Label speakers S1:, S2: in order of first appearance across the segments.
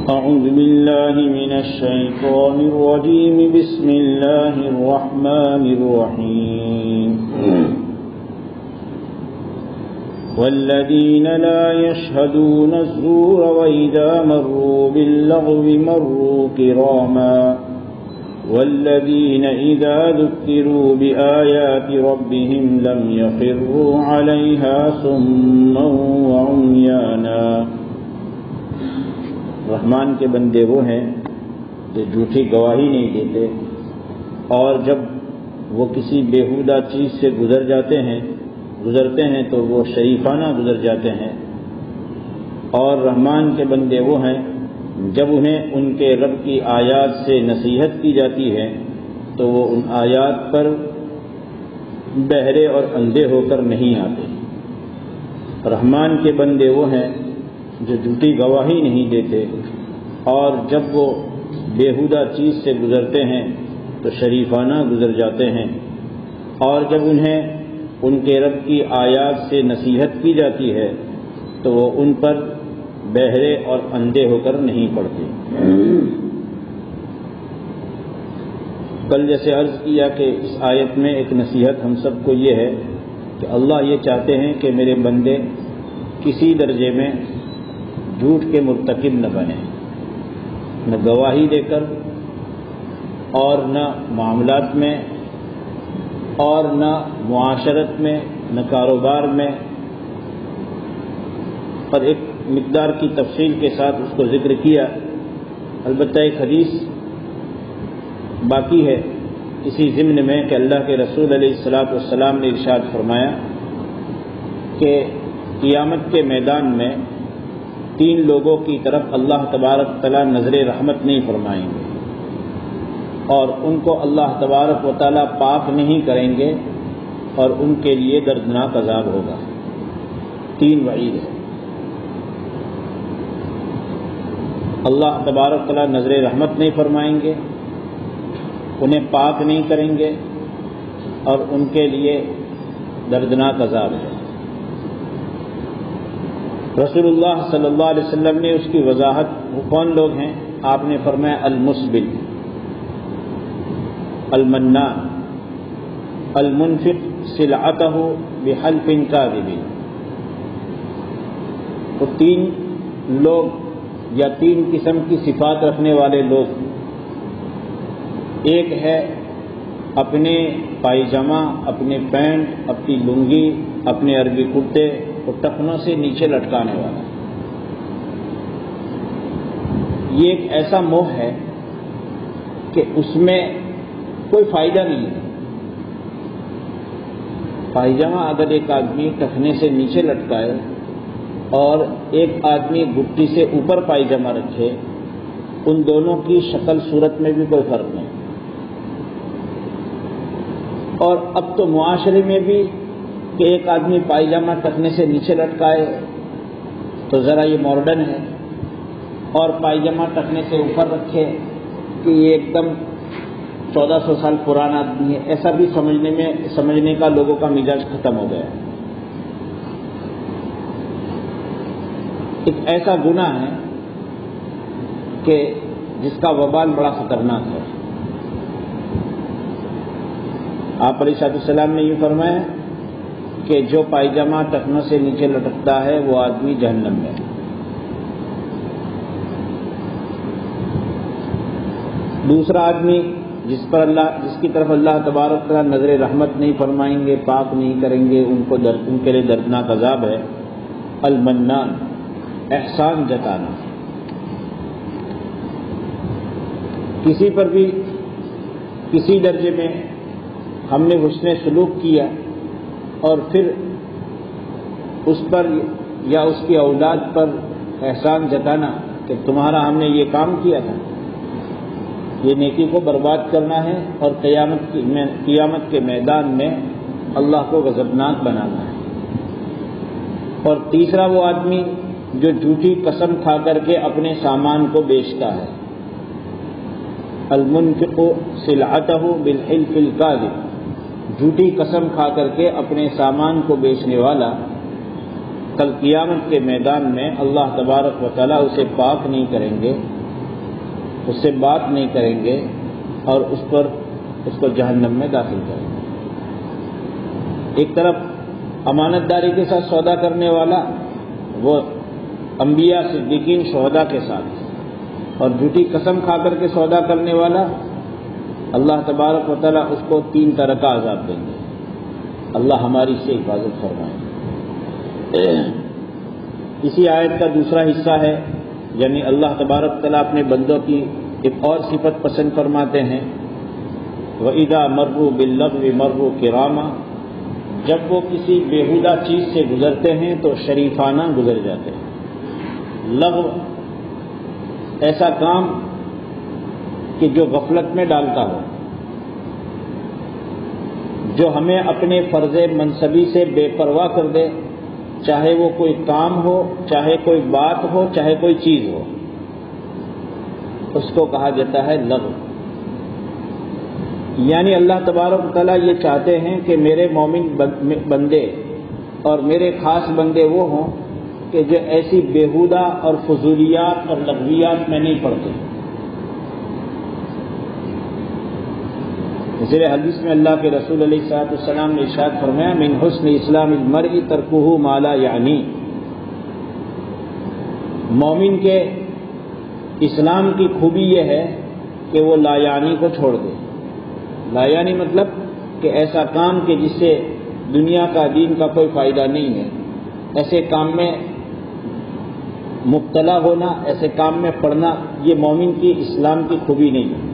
S1: أعوذ بالله من الشيطان الرجيم بسم الله الرحمن الرحيم والذين لا يشهدون الزور وإذا مروا باللغو مروا كراما والذين إذا ذكروا بآيات ربهم لم يخروا عليها صما وعميانا۔ رحمان کے بندے وہ ہیں جو جھوٹی گواہی نہیں دیتے، اور جب وہ کسی بیہودہ چیز سے گزرتے ہیں تو وہ شریفانہ گزر جاتے ہیں۔ اور رحمان کے بندے وہ ہیں جب انہیں ان کے رب کی آیات سے نصیحت کی جاتی ہے تو وہ ان آیات پر بہرے اور اندھے ہو کر نہیں آتے۔ رحمان کے بندے وہ ہیں جو جھوٹی گواہی نہیں دیتے، اور جب وہ بیہودہ چیز سے گزرتے ہیں تو شریفانہ گزر جاتے ہیں، اور جب انہیں ان کے رب کی آیات سے نصیحت کی جاتی ہے تو وہ ان پر بہرے اور اندھے ہو کر نہیں پڑتے۔ کل جیسے عرض کیا کہ اس آیت میں ایک نصیحت ہم سب کو یہ ہے کہ اللہ یہ چاہتے ہیں کہ میرے بندے کسی درجے میں جھوٹ کے مرتکب نہ بنیں، نہ گواہی دے کر، اور نہ معاملات میں، اور نہ معاشرت میں، نہ کاروبار میں، اور ایک مقدار کی تفصیل کے ساتھ اس کو ذکر کیا۔ البتہ ایک حدیث باقی ہے اسی ضمن میں کہ اللہ کے رسول علیہ السلام نے ارشاد فرمایا کہ قیامت کے میدان میں 3 لوگوں کی طرف اللہ تبارک تعالیٰ نظر رحمت نہیں فرمائیں گے، اور ان کو اللہ تبارک و تعالیٰ پاک نہیں کریں گے، اور ان کے لیے دردناک عذاب ہوگا۔ 3 وعید ہے۔ اللہ تبارک تعالیٰ نظر رحمت نہیں فرمائیں گے، انہیں پاک نہیں کریں گے، اور ان کے لیے دردناک عذاب ہے۔ رسول اللہ صلی اللہ علیہ وسلم نے اس کی وضاحت وہ کون لوگ ہیں آپ نے فرمایا المسبل، المنان، المنفق سلعتہ بحلف کاذب۔ وہ 3 لوگ یا 3 قسم کی صفات رکھنے والے لوگ۔ ایک ہے اپنے پائجامہ، اپنے پینٹ، اپنی لنگی، اپنے عربی کرتے کو ٹخنوں سے نیچے لٹکانے والا۔ یہ ایک ایسا موہ ہے کہ اس میں کوئی فائدہ نہیں ہے۔ پائجامہ اگر ایک آدمی ٹخنے سے نیچے لٹکائے اور ایک آدمی گھٹی سے اوپر پائجامہ رکھے، ان دونوں کی شکل صورت میں بھی کوئی فرق نہیں۔ اور اب تو معاشرے میں بھی کہ ایک آدمی پائجامہ ٹخنے سے نیچے لٹکائے تو ذرا یہ ماڈرن ہے، اور پائجامہ ٹخنے سے اوپر رکھے کہ یہ ایک دم 1400 سال پرانا آدمی ہے، ایسا بھی سمجھنے کا لوگوں کا مزاج ختم ہو گیا ہے۔ ایک ایسا گناہ ہے کہ جس کا وبال بڑا خطرناک ہے۔ آپ علیہ السلام نے یہ فرمایا کہ جو پائجامہ ٹخنوں سے نیچے لٹکتا ہے وہ آدمی جہنم میں۔ دوسرا آدمی جس کی طرف اللہ تبارک تعالیٰ نظر رحمت نہیں فرمائیں گے، پاک نہیں کریں گے، ان کے لیے دردناک عذاب ہے المنان، احسان جتانا۔ کسی پر بھی کسی درجے میں ہم نے حسن سلوک کیا اور پھر اس پر یا اس کی اولاد پر احسان جتانا کہ تمہارا ہم نے یہ کام کیا تھا، یہ نیکی کو برباد کرنا ہے اور قیامت کے میدان میں اللہ کو غضبناک بنانا ہے۔ اور تیسرا وہ آدمی جو جھوٹی قسم کھا کر کے اپنے سامان کو بیچتا ہے، المنفق سلعتہ بالحلف الکاذب، جھوٹی قسم کھا کر کے اپنے سامان کو بیچنے والا کل قیامت کے میدان میں اللہ تبارک و تعالیٰ اسے پاک نہیں کریں گے اس سے بات نہیں کریں گے اور اس کو جہنم میں داخل کریں گے۔ ایک طرف امانت داری کے ساتھ سودا کرنے والا وہ انبیاء صدیقین شہداء کے ساتھ، اور جھوٹی قسم کھا کر کے سودا کرنے والا اللہ تبارک و تعالیٰ اس کو 3 طرح کا عذاب دیں گے۔ اللہ ہماری سے حفاظت فرمائے۔ اسی آیت کا دوسرا حصہ ہے، یعنی اللہ تبارک و تعالیٰ اپنے بندوں کی ایک اور صفت پسند فرماتے ہیں، وَإِذَا مَرُّوا بِاللَّغْوِ مَرُّوا كِرَامًا، جب وہ کسی بیہودہ چیز سے گزرتے ہیں تو شریفانہ گزر جاتے ہیں۔ لغو ایسا کام کہ جو غفلت میں ڈالتا ہو، جو ہمیں اپنے فرض منصبی سے بے پرواہ کر دے، چاہے وہ کوئی کام ہو، چاہے کوئی بات ہو، چاہے کوئی چیز ہو، اس کو کہا جاتا ہے لغو۔ یعنی اللہ تبارک و تعالیٰ یہ چاہتے ہیں کہ میرے مومن بندے اور میرے خاص بندے وہ ہوں کہ جو ایسی بیہودہ اور فضولیات اور لغویات میں نہیں پڑتے۔ اس لیے حدیث میں اللہ کے رسول علیہ الصلوۃ والسلام نے ارشاد فرمایا، من حسن اسلام المرء ترکہ ما لا یعنی، مومن کے اسلام کی خوبی یہ ہے کہ وہ لا یعنی کو چھوڑ دے۔ لا یعنی مطلب کہ ایسا کام کہ جس سے دنیا کا دین کا کوئی فائدہ نہیں ہے، ایسے کام میں مبتلا ہونا، ایسے کام میں پڑنا، یہ مومن کی اسلام کی خوبی نہیں ہے۔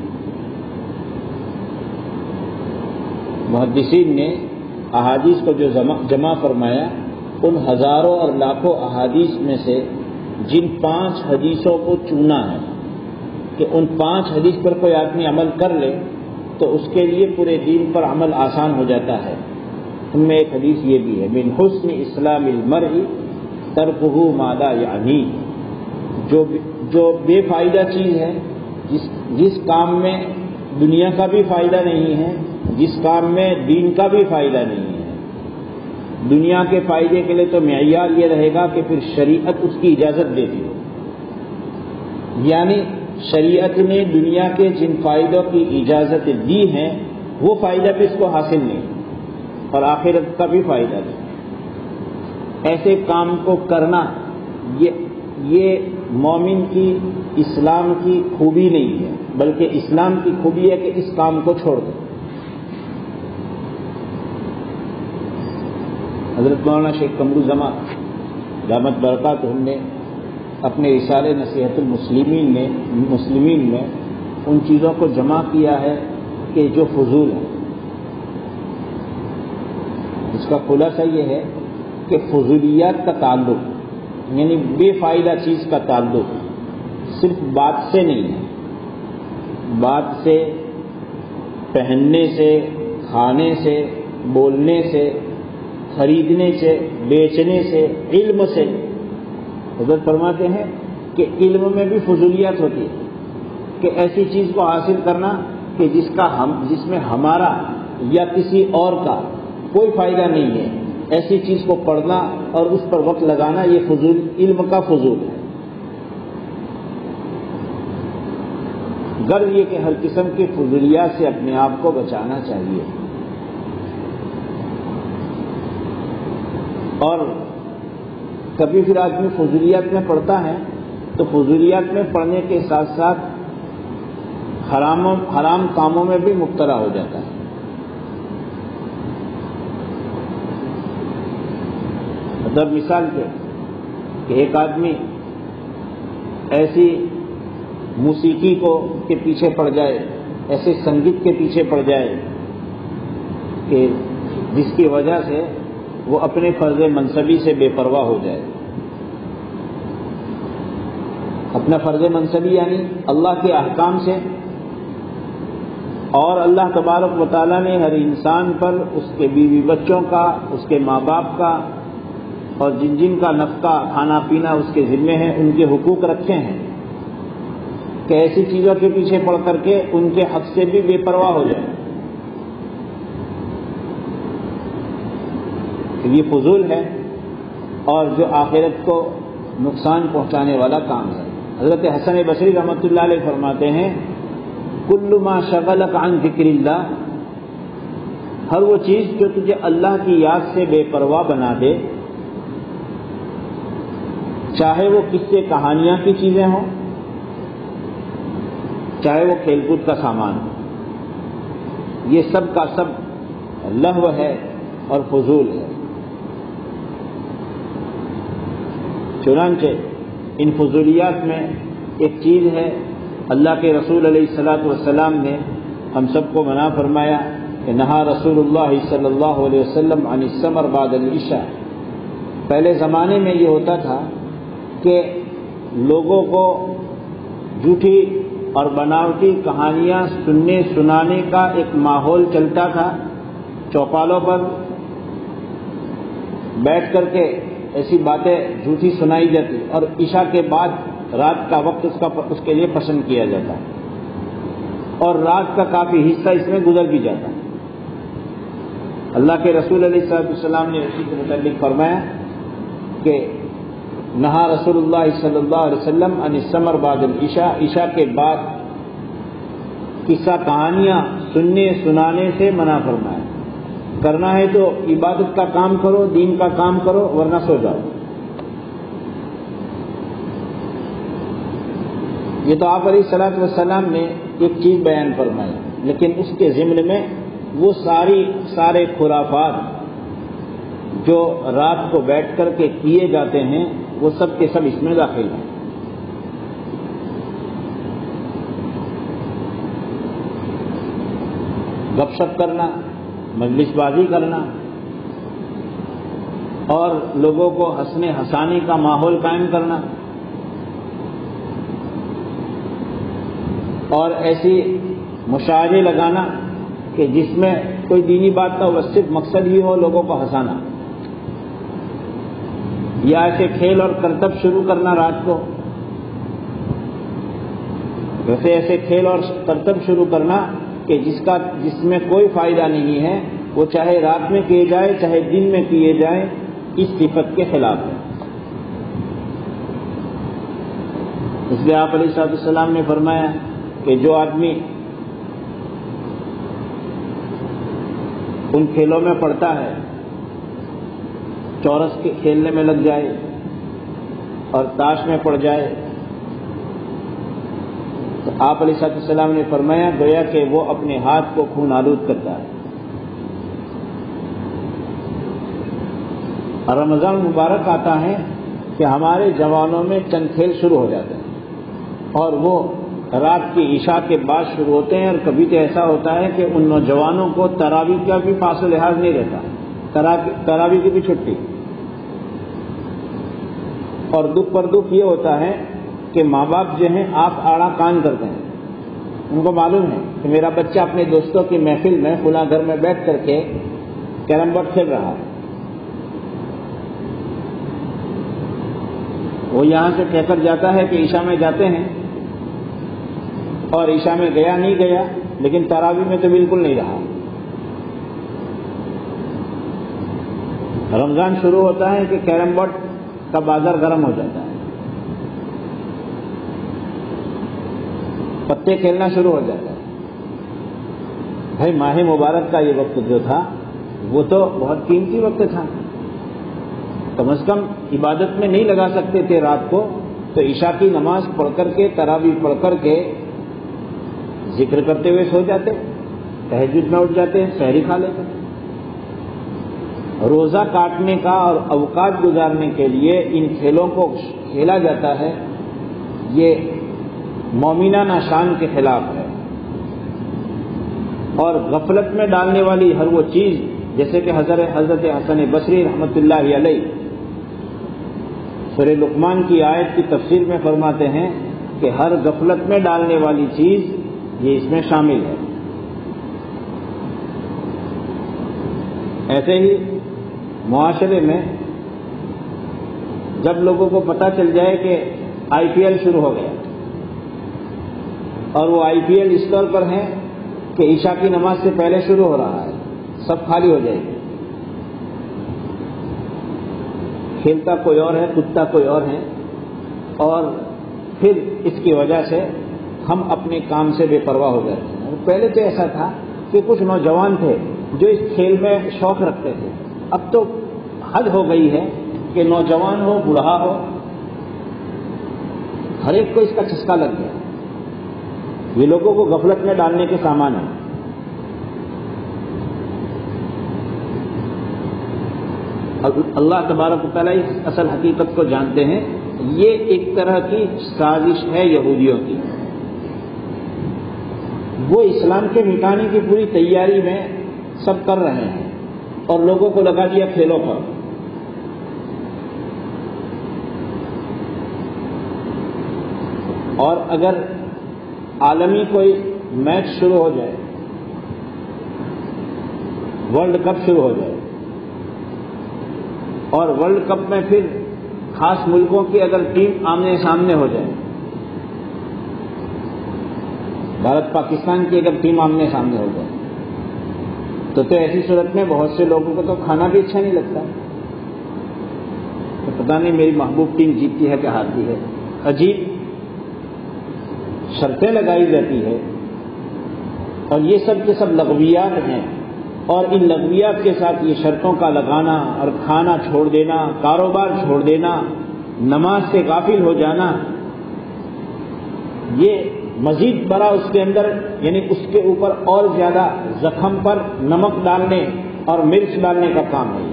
S1: محدثین نے احادیث کو جو جمع فرمایا، ان ہزاروں اور لاکھوں احادیث میں سے جن 5 حدیثوں کو چنا ہے کہ ان 5 حدیث پر کوئی آدمی عمل کر لے تو اس کے لیے پورے دین پر عمل آسان ہو جاتا ہے، ان میں ایک حدیث یہ بھی ہے، من حسن اسلام المرء ترکہ ما لا یعنی، جو بے فائدہ چیز ہے، جس کام میں دنیا کا بھی فائدہ نہیں ہے، جس کام میں دین کا بھی فائدہ نہیں ہے۔ دنیا کے فائدے کے لیے تو معیار یہ رہے گا کہ پھر شریعت اس کی اجازت دیتی ہو، یعنی شریعت نے دنیا کے جن فائدوں کی اجازت دی ہے وہ فائدہ بھی اس کو حاصل نہیں، اور آخرت کا بھی فائدہ نہیں۔ ایسے کام کو کرنا یہ مومن کی اسلام کی خوبی نہیں ہے، بلکہ اسلام کی خوبی ہے کہ اس کام کو چھوڑ دو۔ حضرت مولانا شیخ قمر الزمان دامت برکاتہم نے اپنے رسالے نصیحت المسلمین میں ان چیزوں کو جمع کیا ہے کہ جو فضول ہے۔ اس کا خلاصہ یہ ہے کہ فضولیات کا تعلق، یعنی بے فائدہ چیز کا تعلق صرف بات سے نہیں ہے، بات سے، پہننے سے، کھانے سے، بولنے سے، خریدنے سے، بیچنے سے، علم سے۔ حضرت فرماتے ہیں کہ علم میں بھی فضولیات ہوتی ہے، کہ ایسی چیز کو حاصل کرنا کہ جس میں ہمارا یا کسی اور کا کوئی فائدہ نہیں ہے، ایسی چیز کو پڑھنا اور اس پر وقت لگانا، یہ فضول، علم کا فضول ہے۔ غرض یہ کہ ہر قسم کی فضولیات سے اپنے آپ کو بچانا چاہیے، اور کبھی پھر آدمی فضولیات میں پڑھتا ہے تو فضولیات میں پڑھنے کے ساتھ ساتھ حرام کاموں میں بھی مبتلا ہو جاتا ہے۔ مطلب مثال کہ ایک آدمی ایسی موسیقی کے پیچھے پڑ جائے، ایسے سنگیت کے پیچھے پڑ جائے کہ جس کی وجہ سے وہ اپنے فرض منصبی سے بے پرواہ ہو جائے۔ اپنا فرض منصبی یعنی اللہ کے احکام سے، اور اللہ تبارک و تعالیٰ نے ہر انسان پر اس کے بیوی بچوں کا، اس کے ماں باپ کا، اور جن جن کا نفقہ کھانا پینا اس کے ذمے ہے، ان کے حقوق رکھے ہیں، کہ ایسی چیزوں کے پیچھے پڑ کر کے ان کے حق سے بھی بے پرواہ ہو جائے۔ یہ فضول ہے اور جو آخرت کو نقصان پہنچانے والا کام ہے۔ حضرت حسن بصری رحمۃ اللہ علیہ فرماتے ہیں کل ما شغلک عن ذکر اللہ، ہر وہ چیز جو تجھے اللہ کی یاد سے بے پرواہ بنا دے، چاہے وہ قصے کہانیاں کی چیزیں ہوں، چاہے وہ کھیل کود کا سامان ہو، یہ سب کا سب لہو ہے اور فضول ہے۔ چنانچہ ان فضولیات میں ایک چیز ہے، اللہ کے رسول علیہ الصلاۃ والسلام نے ہم سب کو منع فرمایا کہ نہا رسول اللہ صلی اللہ علیہ وسلم عن السمر بعد العشاء۔ پہلے زمانے میں یہ ہوتا تھا کہ لوگوں کو جھوٹی اور بناوٹی کہانیاں سننے سنانے کا ایک ماحول چلتا تھا، چوپالوں پر بیٹھ کر کے ایسی باتیں جھوٹی سنائی جاتی، اور عشاء کے بعد رات کا وقت اس کے لیے پسند کیا جاتا، اور رات کا کافی حصہ اس میں گزر بھی جاتا۔ اللہ کے رسول علیہ السلام نے اسی کے متعلق فرمایا کہ نہا رسول اللہ صلی اللہ علیہ وسلم عن السمر بعد العشاء، عشاء کے بعد قصہ کہانیاں سننے سنانے سے منع فرمایا۔ کرنا ہے تو عبادت کا کام کرو، دین کا کام کرو، ورنہ سو جاؤ۔ یہ تو آپ علیہ الصلوۃ والسلام نے ایک چیز بیان فرمائی، لیکن اس کے ضمن میں وہ سارے خرافات جو رات کو بیٹھ کر کے کیے جاتے ہیں وہ سب کے سب اس میں داخل ہیں۔ گپ شپ کرنا، مجلس بازی کرنا، اور لوگوں کو ہنسنے ہنسانے کا ماحول قائم کرنا، اور ایسی مشاعرے لگانا کہ جس میں کوئی دینی بات کا صرف مقصد ہی ہو لوگوں کو ہنسانا، یا ایسے کھیل اور کرتب شروع کرنا رات کو، ویسے ایسے کھیل اور کرتب شروع کرنا کہ جس میں کوئی فائدہ نہیں ہے، وہ چاہے رات میں کیے جائے چاہے دن میں کیے جائے، اس صفت کے خلاف ہے۔ اس لیے آپ علیہ الصلوۃ والسلام نے فرمایا کہ جو آدمی ان کھیلوں میں پڑتا ہے، چورس کے کھیلنے میں لگ جائے اور تاش میں پڑ جائے، تو آپ علیہ الصلوۃ والسلام نے فرمایا گویا کہ وہ اپنے ہاتھ کو خون آلود کرتا ہے۔ اور رمضان مبارک آتا ہے کہ ہمارے جوانوں میں چند کھیل شروع ہو جاتے ہیں، اور وہ رات کی عشاء کے بعد شروع ہوتے ہیں، اور کبھی تو ایسا ہوتا ہے کہ ان نوجوانوں کو تراویح کا بھی پاس و لحاظ نہیں رہتا، تراویح کی بھی چھٹی۔ اور دکھ پر دکھ یہ ہوتا ہے کہ ماں باپ جو ہیں آپ آڑا کان کرتے ہیں، ان کو معلوم ہے کہ میرا بچہ اپنے دوستوں کی محفل میں فلاں گھر میں بیٹھ کر کے کیرم بورڈ کھیل رہا ہے، وہ یہاں سے کہہ کر جاتا ہے کہ عشاء میں جاتے ہیں، اور عشاء میں گیا نہیں گیا، لیکن تراویح میں تو بالکل نہیں رہا۔ رمضان شروع ہوتا ہے کہ کیرم بورڈ کا بازار گرم ہو جاتا ہے، پتے کھیلنا شروع ہو جاتا ہے۔ بھائی ماہ مبارک کا یہ وقت جو تھا وہ تو بہت قیمتی وقت تھا، کم از کم عبادت میں نہیں لگا سکتے تھے رات کو، تو عشاء کی نماز پڑھ کر کے تراویح پڑھ کر کے ذکر کرتے ہوئے سو جاتے، تہجد میں اٹھ جاتے، سحری کھا لیتے۔ روزہ کاٹنے کا اور اوقات گزارنے کے لیے ان کھیلوں کو کھیلا جاتا ہے، یہ مومنانہ شان کے خلاف ہے، اور غفلت میں ڈالنے والی ہر وہ چیز، جیسے کہ حضرت حسن بصری رحمۃ اللہ علیہ سورہ لقمان کی آیت کی تفسیر میں فرماتے ہیں کہ ہر غفلت میں ڈالنے والی چیز یہ اس میں شامل ہے۔ ایسے ہی معاشرے میں جب لوگوں کو پتہ چل جائے کہ آئی پی ایل شروع ہو گیا، اور وہ آئی پی ایل اس طور پر ہے کہ عشاء کی نماز سے پہلے شروع ہو رہا ہے، سب خالی ہو جائے گی، کھیلتا کوئی اور ہے، کودتا کوئی اور ہے، اور پھر اس کی وجہ سے ہم اپنے کام سے بے پرواہ ہو گئے. پہلے تو ایسا تھا کہ کچھ نوجوان تھے جو اس کھیل میں شوق رکھتے تھے. اب تو حد ہو گئی ہے کہ نوجوان ہو بوڑھا ہو ہر ایک کو اس کا چسکا لگ گیا. یہ لوگوں کو غفلت میں ڈالنے کے سامان ہیں. اللہ تبارک و تعالیٰ اس اصل حقیقت کو جانتے ہیں. یہ ایک طرح کی سازش ہے یہودیوں کی. وہ اسلام کے مٹانے کی پوری تیاری میں سب کر رہے ہیں اور لوگوں کو لگا دیا کھیلوں پر. اور اگر عالمی کوئی میچ شروع ہو جائے، ورلڈ کپ شروع ہو جائے، اور ورلڈ کپ میں پھر خاص ملکوں کی اگر ٹیم آمنے سامنے ہو جائے، بھارت پاکستان کی اگر ٹیم آمنے سامنے ہو جائے، تو ایسی صورت میں بہت سے لوگوں کو تو کھانا بھی اچھا نہیں لگتا. تو پتہ نہیں میری محبوب ٹیم جیتتی ہے کہ ہارتی ہے. عجیب شرطیں لگائی جاتی ہے اور یہ سب کے سب لغویات ہیں. اور ان لغویات کے ساتھ یہ شرطوں کا لگانا اور کھانا چھوڑ دینا، کاروبار چھوڑ دینا، نماز سے غافل ہو جانا، یہ مزید بڑا اس کے اندر یعنی اس کے اوپر اور زیادہ زخم پر نمک ڈالنے اور مرچ ڈالنے کا کام ہے.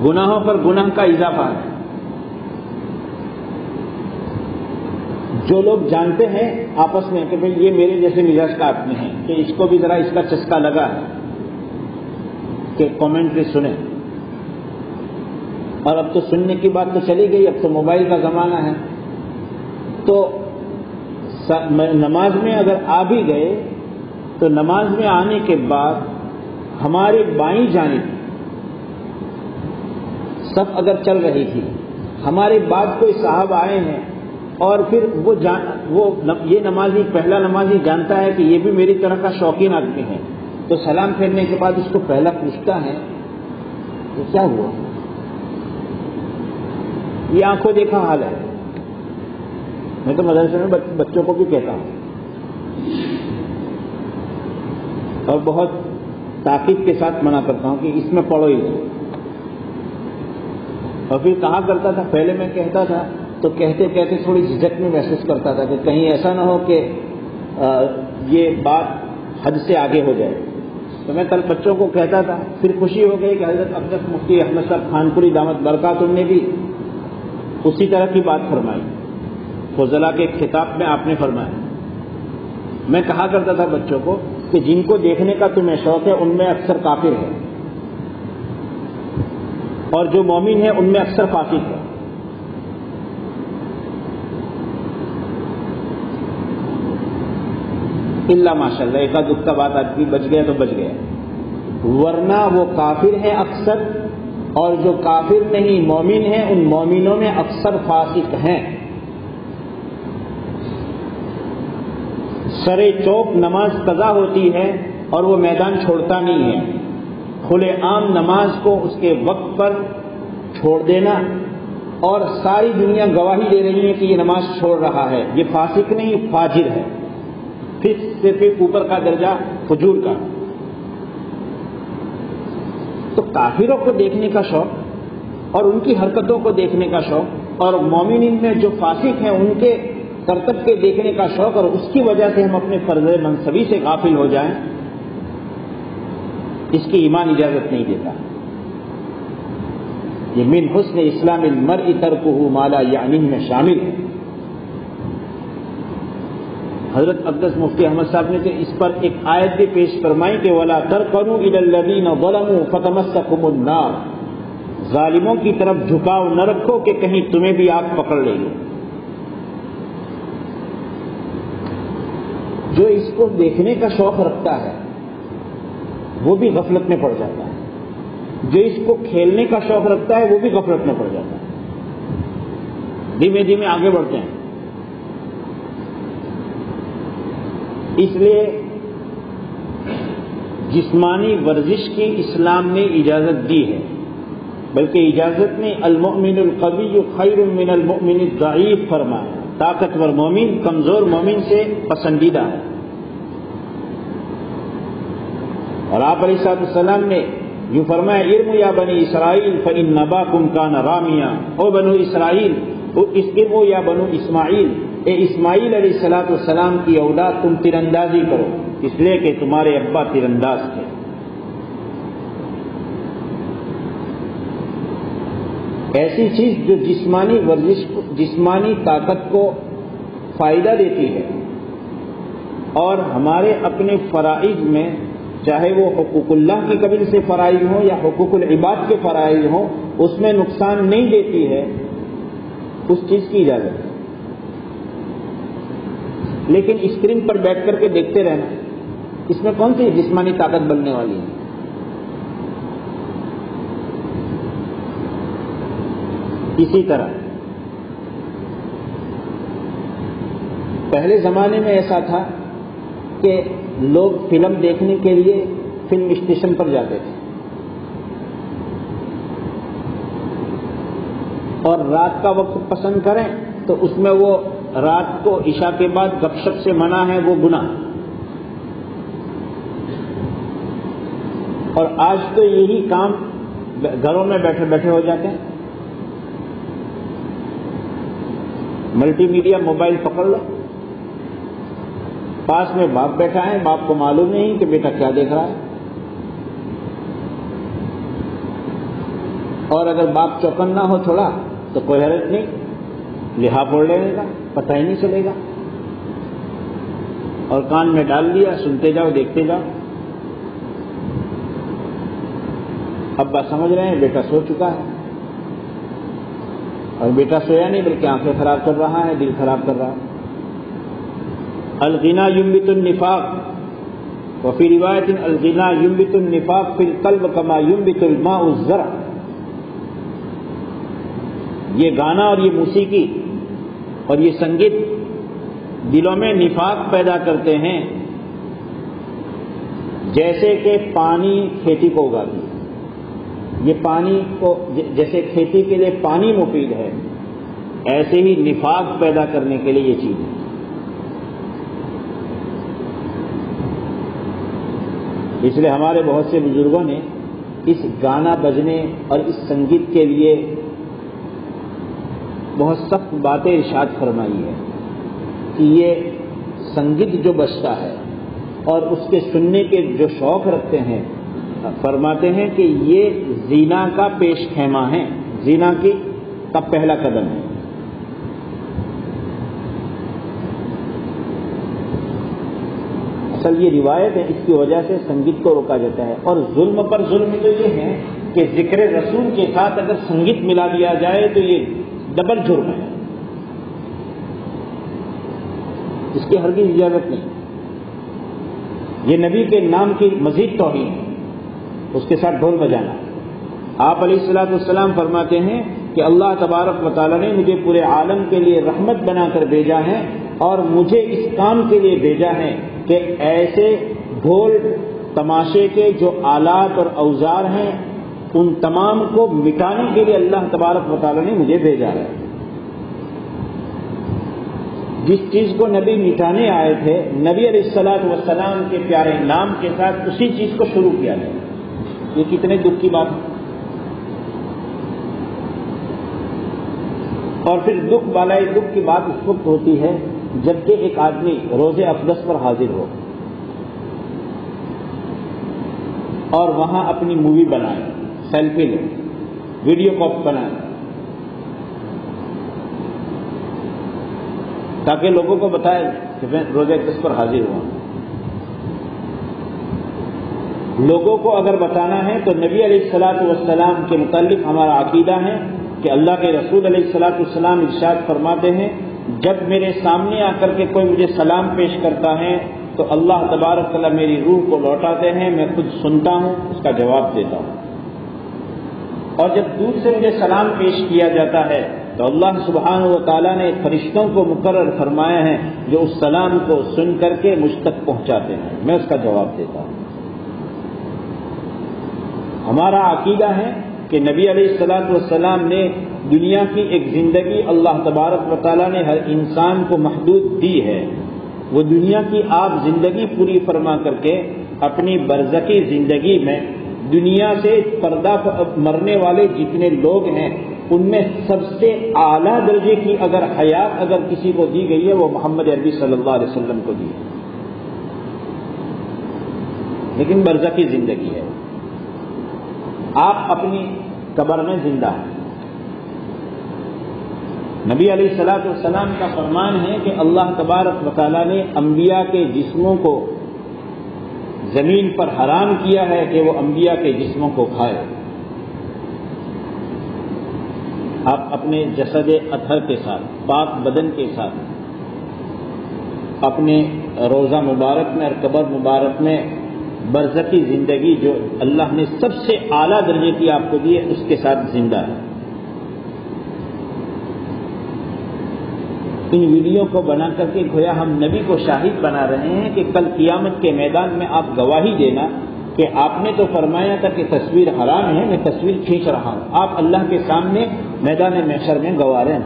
S1: گناہوں پر گناہ کا اضافہ ہے. جو لوگ جانتے ہیں آپس میں کہ بھئی یہ میرے جیسے مزاج کا آدمی ہے کہ اس کو بھی ذرا اس کا چسکا لگا ہے کہ کامنٹری سنیں. اور اب تو سننے کی بات تو چلی گئی، اب تو موبائل کا زمانہ ہے. تو نماز میں اگر آ بھی گئے تو نماز میں آنے کے بعد ہماری بائیں جانب سب اگر چل رہی تھی، ہمارے بعد کوئی صاحب آئے ہیں اور پھر یہ نمازی پہلا نمازی جانتا ہے کہ یہ بھی میری طرح کا شوقین آدمی ہے، تو سلام پھیرنے کے بعد اس کو پہلا پوچھتا ہے کہ کیا ہوا. یہ آنکھوں دیکھا حال ہے. میں تو مدرسے میں بچوں کو بھی کہتا ہوں اور بہت تاکید کے ساتھ منع کرتا ہوں کہ اس میں پڑھو ہی نہیں. اور پھر کہا کرتا تھا، پہلے میں کہتا تھا تو کہتے کہتے تھوڑی جھجک میں محسوس کرتا تھا کہ کہیں ایسا نہ ہو کہ یہ بات حد سے آگے ہو جائے. تو میں کل بچوں کو کہتا تھا، پھر خوشی ہو گئی کہ حضرت اقدس مفتی احمد صاحب خانپوری دامت برکاتہم نے بھی اسی طرح کی بات فرمائی. فضلاء کے خطاب میں آپ نے فرمایا. میں کہا کرتا تھا بچوں کو کہ جن کو دیکھنے کا تمہیں شوق ہے ان میں اکثر کافر ہے، اور جو مومن ہے ان میں اکثر فاسق ہے. اللہ ماشاء اللہ ایک دکھ کا بات آدمی بچ گیا تو بچ گیا، ورنہ وہ کافر ہے اکثر، اور جو کافر نہیں مومن ہیں ان مومنوں میں اکثر فاسق ہیں. سرے چوک نماز قضا ہوتی ہے اور وہ میدان چھوڑتا نہیں ہے. کھلے عام نماز کو اس کے وقت پر چھوڑ دینا اور ساری دنیا گواہی دے رہی ہے کہ یہ نماز چھوڑ رہا ہے، یہ فاسق نہیں فاجر ہے. پھر اوپر کا درجہ فجور کا. تو کافروں کو دیکھنے کا شوق اور ان کی حرکتوں کو دیکھنے کا شوق، اور مومنین میں جو فاسق ہیں ان کے کرتب کے دیکھنے کا شوق، اور اس کی وجہ سے ہم اپنے فرض منصبی سے غافل ہو جائیں، اس کی ایمان اجازت نہیں دیتا. یہ من حسن اسلام المرء ترکہ ما لا یعنیہ میں شامل ہے. حضرت اقدس مفتی احمد صاحب نے تو اس پر ایک آیت بھی پیش فرمائی کہ وَلَا تَرْكَنُوا إِلَى الَّذِينَ ظَلَمُوا فَتَمَسَّكُمُ النَّارُ. ظالموں کی طرف جھکاؤ نہ رکھو کہ کہیں تمہیں بھی آگ پکڑ لے گی. جو اس کو دیکھنے کا شوق رکھتا ہے وہ بھی غفلت میں پڑ جاتا ہے، جو اس کو کھیلنے کا شوق رکھتا ہے وہ بھی غفلت میں پڑ جاتا ہے. دھیمے دھیمے آگے بڑھتے ہیں. اس لیے جسمانی ورزش کی اسلام نے اجازت دی ہے، بلکہ اجازت نے المؤمن القوی خیر من المؤمن الضعیف فرمایا، طاقتور مومن کمزور مومن سے پسندیدہ ہے۔ اور آپ علیہ السلام نے یوں فرمایا ارموا یا بنی اسرائیل فإن اباکم کان رامیا، او بنو اسرائیل، ارموا یا بنو اسماعیل، اے اسماعیل علیہ السلام کی اولاد تم تیراندازی کرو، اس لیے کہ تمہارے ابا تیرانداز تھے۔ ایسی چیز جو جسمانی ورزش، جسمانی طاقت کو فائدہ دیتی ہے اور ہمارے اپنے فرائض میں، چاہے وہ حقوق اللہ کی قبیل سے فرائض ہوں یا حقوق العباد کے فرائض ہوں، اس میں نقصان نہیں دیتی ہے، اس چیز کی اجازت ہے۔ لیکن اسکرین پر بیٹھ کر کے دیکھتے رہنا، اس میں کون سی جسمانی طاقت بننے والی ہے؟ اسی طرح پہلے زمانے میں ایسا تھا کہ لوگ فلم دیکھنے کے لیے فلم اسٹیشن پر جاتے تھے، اور رات کا وقت پسند کریں تو اس میں وہ رات کو عشاء کے بعد گپ شپ سے منع ہے، وہ گناہ۔ اور آج تو یہی کام گھروں میں بیٹھے بیٹھے ہو جاتے ہیں، ملٹی میڈیا موبائل پکڑ لو، پاس میں باپ بیٹھا ہے، باپ کو معلوم نہیں کہ بیٹا کیا دیکھ رہا ہے، اور اگر باپ چوکن نہ ہو تھوڑا تو کوئی حرج نہیں، لحاظ پڑھ لینے کا، پتہ ہی نہیں چلے گا، اور کان میں ڈال دیا، سنتے جاؤ دیکھتے جاؤ۔ ابا سمجھ رہے ہیں بیٹا سو چکا ہے، اور بیٹا سویا نہیں بلکہ آنکھیں خراب کر رہا ہے، دل خراب کر رہا ہے۔ الغنا ينبت النفاق وفي روایت الغنا ينبت النفاق في القلب كما ينبت الماء الزرع۔ یہ گانا اور یہ موسیقی اور یہ سنگیت دلوں میں نفاق پیدا کرتے ہیں، جیسے کہ پانی کھیتی کو اگاتی ہے۔ یہ پانی کو، جیسے کھیتی کے لیے پانی مفید ہے، ایسے ہی نفاق پیدا کرنے کے لیے یہ چیز ہے۔ اس لیے ہمارے بہت سے بزرگوں نے اس گانا بجنے اور اس سنگیت کے لیے بہت سخت باتیں ارشاد فرمائی ہے کہ یہ سنگیت جو بجتا ہے اور اس کے سننے کے جو شوق رکھتے ہیں، فرماتے ہیں کہ یہ زنا کا پیش خیمہ ہے، زنا کا پہلا قدم ہے۔ اصل یہ روایت ہے، اس کی وجہ سے سنگیت کو روکا جاتا ہے۔ اور ظلم پر ظلم تو یہ ہے کہ ذکر رسول کے ساتھ اگر سنگیت ملا دیا جائے تو یہ ڈبل جرم ہے، اس کی ہرگز اجازت نہیں، یہ نبی کے نام کی مزید توہین ہے، اس کے ساتھ ڈھول بجانا۔ آپ علیہ السلام فرماتے ہیں کہ اللہ تبارک و تعالیٰ نے مجھے پورے عالم کے لیے رحمت بنا کر بھیجا ہے، اور مجھے اس کام کے لیے بھیجا ہے کہ ایسے ڈھول تماشے کے جو آلات اور اوزار ہیں ان تمام کو مٹانے کے لیے اللہ تبارک و تعالیٰ نے مجھے بھیجا ہے۔ جس چیز کو نبی مٹانے آئے تھے، نبی علیہ السلام کے پیارے نام کے ساتھ اسی چیز کو شروع کیا گیا۔ یہ کتنے دکھ کی بات ہے۔ اور پھر دکھ بالائے دکھ کی بات اس وقت ہوتی ہے جبکہ ایک آدمی روزے اقدس پر حاضر ہو اور وہاں اپنی مووی بنائے، سیلفی لے، ویڈیو کاپ بنائے، تاکہ لوگوں کو بتائے کہ میں روزے اقدس پر حاضر ہوا۔ لوگوں کو اگر بتانا ہے تو نبی علیہ السلام کے متعلق ہمارا عقیدہ ہے کہ اللہ کے رسول علیہ السلام ارشاد فرماتے ہیں، جب میرے سامنے آ کر کے کوئی مجھے سلام پیش کرتا ہے تو اللہ تبارک تعالیٰ میری روح کو لوٹاتے ہیں، میں خود سنتا ہوں، اس کا جواب دیتا ہوں، اور جب دور سے مجھے سلام پیش کیا جاتا ہے تو اللہ سبحانہ و تعالیٰ نے فرشتوں کو مقرر فرمایا ہے جو اس سلام کو سن کر کے مجھ تک پہنچاتے ہیں، میں اس کا جواب دیتا ہوں۔ ہمارا عقیدہ ہے کہ نبی علیہ الصلوۃ والسلام نے دنیا کی ایک زندگی اللہ تبارک و تعالیٰ نے ہر انسان کو محدود دی ہے، وہ دنیا کی آپ زندگی پوری فرما کر کے اپنی برزخی زندگی میں دنیا سے پردہ مرنے والے جتنے لوگ ہیں ان میں سب سے اعلیٰ درجے کی اگر حیات اگر کسی کو دی گئی ہے وہ محمد عربی صلی اللہ علیہ وسلم کو دی ہے، لیکن برزخی زندگی ہے، آپ اپنی قبر میں زندہ ہیں۔ نبی علیہ الصلوۃ والسلام کا فرمان ہے کہ اللہ تبارک و تعالیٰ نے انبیاء کے جسموں کو زمین پر حرام کیا ہے کہ وہ انبیاء کے جسموں کو کھائے۔ آپ اپنے جسد اطہر کے ساتھ، پاک بدن کے ساتھ، اپنے روزہ مبارک میں اور قبر مبارک میں برزخی زندگی جو اللہ نے سب سے اعلیٰ درجے کی آپ کو دی ہے اس کے ساتھ زندہ ہے۔ ان ویڈیو کو بنا کر کے گویا ہم نبی کو شاہد بنا رہے ہیں کہ کل قیامت کے میدان میں آپ گواہی دینا کہ آپ نے تو فرمایا تھا کہ تصویر حرام ہے، میں تصویر کھینچ رہا ہوں، آپ اللہ کے سامنے میدان محشر میں گواہ ہیں۔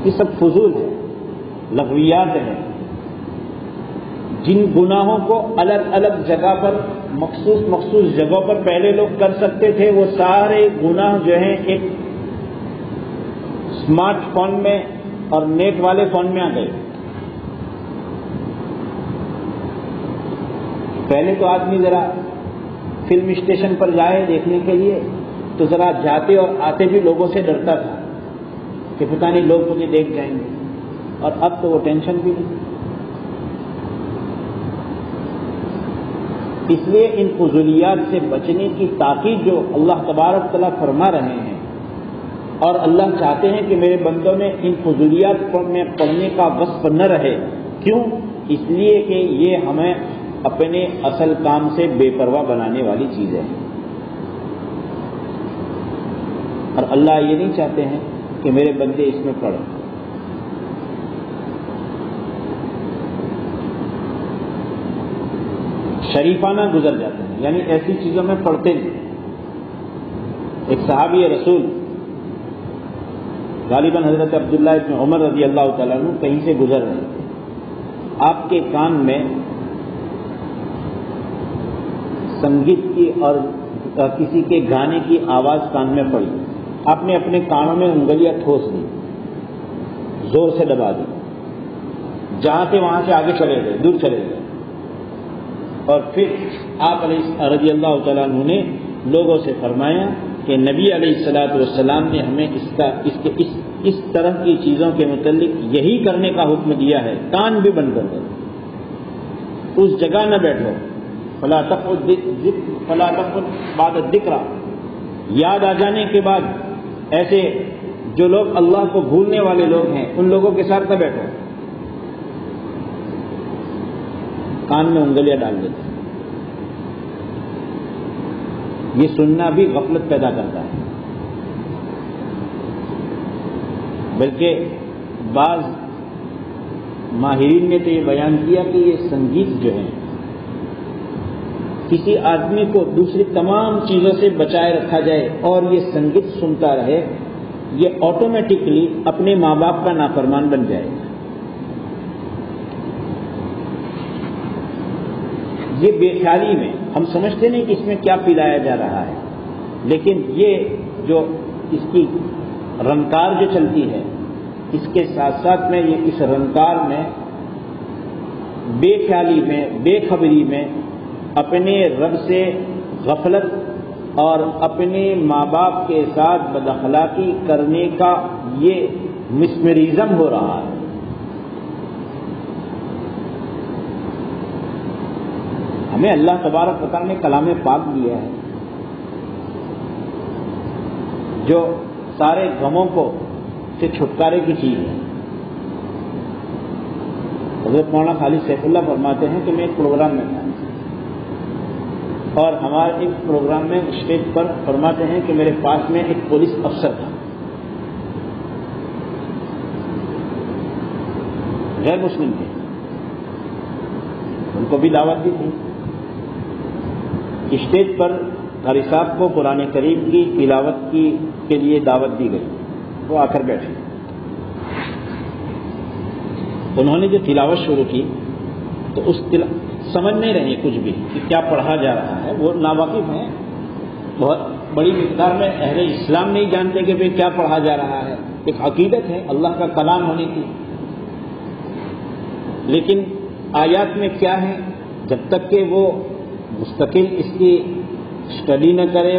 S1: یہ سب فضول ہے، لغویات ہیں۔ جن گناہوں کو الگ الگ جگہ پر مخصوص جگہوں پر پہلے لوگ کر سکتے تھے، وہ سارے گناہ جو ہیں ایک اسمارٹ فون میں اور نیٹ والے فون میں آ گئے۔ پہلے تو آدمی ذرا فلم اسٹیشن پر جائے دیکھنے کے لیے تو ذرا جاتے اور آتے بھی لوگوں سے ڈرتا تھا کہ پتہ نہیں لوگ مجھے دیکھ جائیں گے، اور اب تو وہ ٹینشن بھی نہیں۔ اس لیے ان فضولیات سے بچنے کی تاکید جو اللہ تبارک تعالیٰ فرما رہے ہیں، اور اللہ چاہتے ہیں کہ میرے بندوں میں ان فضولیات میں پڑھنے کا وصف نہ رہے۔ کیوں؟ اس لیے کہ یہ ہمیں اپنے اصل کام سے بے پرواہ بنانے والی چیز ہے، اور اللہ یہ نہیں چاہتے ہیں کہ میرے بندے اس میں پڑھیں۔ شریفانہ گزر جاتے ہیں، یعنی ایسی چیزوں میں پڑھتے نہیں۔ ایک صحابی رسول غالباً حضرت عبداللہ ابن عمر رضی اللہ تعالیٰ عنہ کہیں سے گزر رہے تھے، آپ کے کان میں سنگیت کی اور کسی کے گانے کی آواز کان میں پڑی، آپ نے اپنے کانوں میں انگلیاں ٹھوس دی، زور سے دبا دی، جہاں سے وہاں سے آگے چلے گئے، دور چلے گئے، اور پھر آپ رضی اللہ تعالیٰ عنہ نے لوگوں سے فرمایا کہ نبی علیہ الصلوۃ والسلام نے ہمیں اس طرح کی چیزوں کے متعلق یہی کرنے کا حکم دیا ہے، کان بھی بند کر دو، اس جگہ نہ بیٹھو، فلا تقعد بعد الذکر، یاد آ جانے کے بعد ایسے جو لوگ اللہ کو بھولنے والے لوگ ہیں ان لوگوں کے ساتھ نہ بیٹھو، کان میں انگلیاں ڈال دیتے۔ یہ سننا بھی غفلت پیدا کرتا ہے، بلکہ بعض ماہرین نے تو یہ بیان کیا کہ یہ سنگیت جو ہے کسی آدمی کو دوسری تمام چیزوں سے بچائے رکھا جائے اور یہ سنگیت سنتا رہے، یہ آٹومیٹکلی اپنے ماں باپ کا نافرمان بن جائے گا۔ یہ بے خیالی میں ہم سمجھتے نہیں کہ اس میں کیا پلایا جا رہا ہے، لیکن یہ جو اس کی رنکار جو چلتی ہے، اس کے ساتھ ساتھ میں یہ اس رنکار میں بے خیالی میں، بے خبری میں اپنے رب سے غفلت اور اپنے ماں باپ کے ساتھ بد اخلاقی کرنے کا یہ مسمرزم ہو رہا ہے۔ ہمیں اللہ تبارک و تعالیٰ نے کلام پاک دیا ہے جو سارے غموں کو سے چھٹکارے کی چیز ہے۔ حضرت مولانا خالد سیف اللہ فرماتے ہیں کہ میں ایک پروگرام میں تھا، اور ہمارے ایک پروگرام میں اسٹیج پر فرماتے ہیں کہ میرے پاس میں ایک پولیس افسر تھا، غیر مسلم تھے، ان کو بھی دعوت دی تھی، اسٹیج پر قاری صاحب کو قرآن کریم کی تلاوت کے لیے دعوت دی گئی. وہ آ کر بیٹھے. انہوں نے جو تلاوت شروع کی تو اس سمجھ نہیں رہے کچھ بھی کہ کیا پڑھا جا رہا ہے. وہ ناواقف ہیں. بہت بڑی مقدار میں اہل اسلام نہیں جانتے کہ بھئی کیا پڑھا جا رہا ہے. ایک عقیدت ہے اللہ کا کلام ہونے کی، لیکن آیات میں کیا ہے جب تک کہ وہ مستقل اس کی اسٹڈی نہ کرے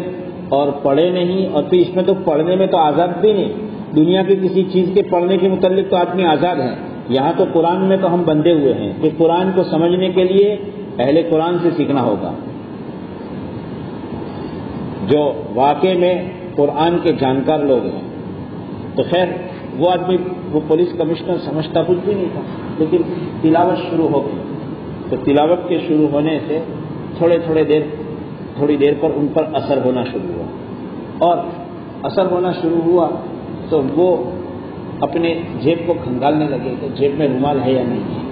S1: اور پڑھے نہیں. اور پھر اس میں تو پڑھنے میں تو آزاد بھی نہیں. دنیا کی کسی چیز کے پڑھنے کے متعلق تو آدمی آزاد ہے. یہاں تو قرآن میں تو ہم بندھے ہوئے ہیں کہ قرآن کو سمجھنے کے لیے اہل قرآن سے سیکھنا ہوگا، جو واقع میں قرآن کے جانکار لوگ ہیں. تو خیر وہ آدمی وہ پولیس کمشنر سمجھتا کچھ بھی نہیں تھا، لیکن تلاوت شروع ہو گئی. تو تلاوت کے شروع ہونے سے تھوڑی دیر پر ان پر اثر ہونا شروع ہوا. اور اثر ہونا شروع ہوا تو وہ اپنے جیب کو کھنگالنے لگے کہ جیب میں رومال ہے یا نہیں ہے.